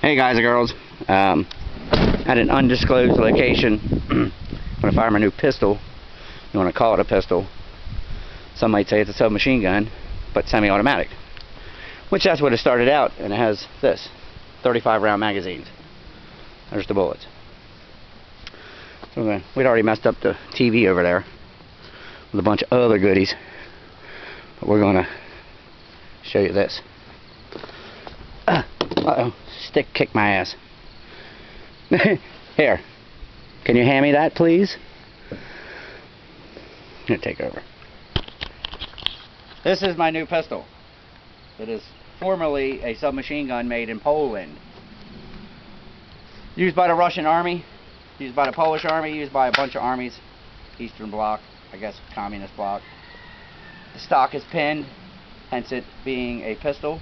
Hey guys and girls, at an undisclosed location, I'm going to fire my new pistol. You want to call it a pistol. Some might say it's a submachine gun, but semi-automatic. Which that's what it started out, and it has this, 35 round magazines. There's the bullets. So we'd already messed up the TV over there with a bunch of other goodies. But we're going to show you this. Uh-oh, stick kicked my ass. Here, can you hand me that, please? I'm going to take over. This is my new pistol. It is formerly a submachine gun made in Poland. Used by the Russian army, used by the Polish army, used by a bunch of armies. Eastern Bloc, I guess Communist Bloc. The stock is pinned, hence it being a pistol.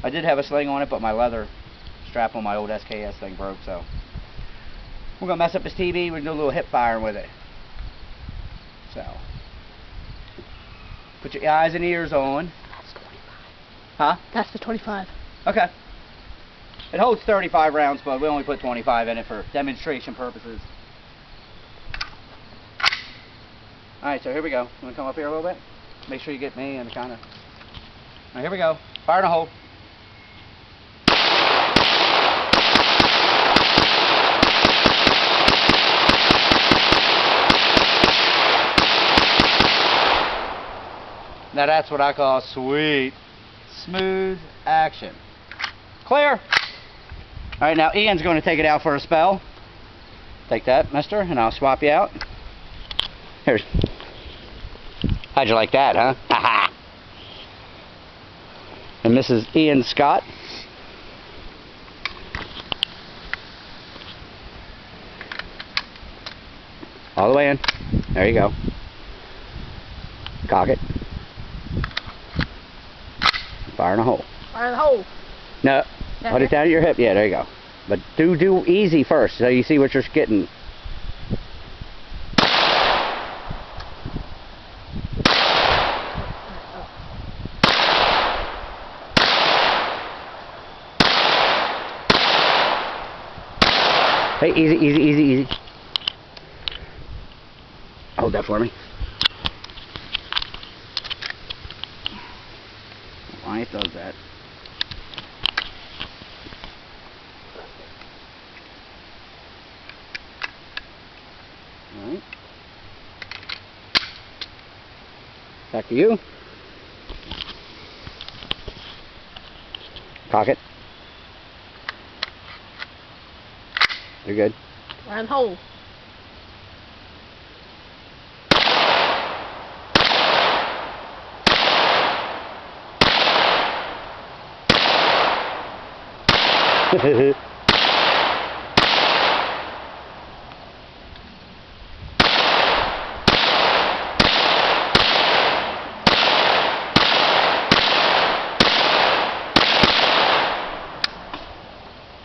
I did have a sling on it, but my leather strap on my old SKS thing broke, so we're going to mess up this TV. We're going to do a little hip firing with it. So, put your eyes and ears on. That's 25. Huh? That's the 25. Okay. It holds 35 rounds, but we only put 25 in it for demonstration purposes. Alright, so here we go. You want to come up here a little bit? Make sure you get me and kind of... Alright, here we go. Fire in a hole. Now that's what I call sweet, smooth action. Clear. Alright, now Ian's going to take it out for a spell. Take that, mister, and I'll swap you out. Here's. How'd you like that, huh? Ha-ha. And this is Ian Scott. All the way in. There you go. Cock it. Fire in a hole. Fire in the hole. No. Put it down at your hip. Yeah, there you go. But do easy first so you see what you're getting. Hey, easy, easy, easy, easy. Hold that for me. Why it does that? Alright. Back to you. Cock it. You're good. Fire in the hole.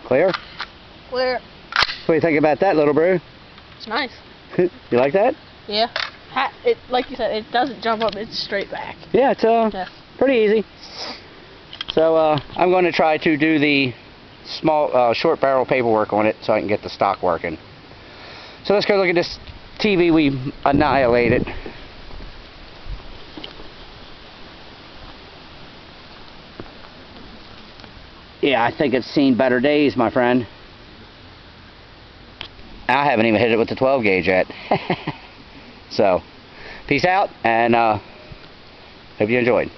Clear? Clear. What do you think about that, little bro? It's nice. You like that? Yeah. It, like you said, it doesn't jump up, it's straight back. Yeah, it's pretty easy. So I'm going to try to do the small short barrel paperwork on it so I can get the stock working. So let's go look at this TV we annihilated. Yeah, I think it's seen better days, my friend. I haven't even hit it with the 12 gauge yet. So, peace out, and hope you enjoyed.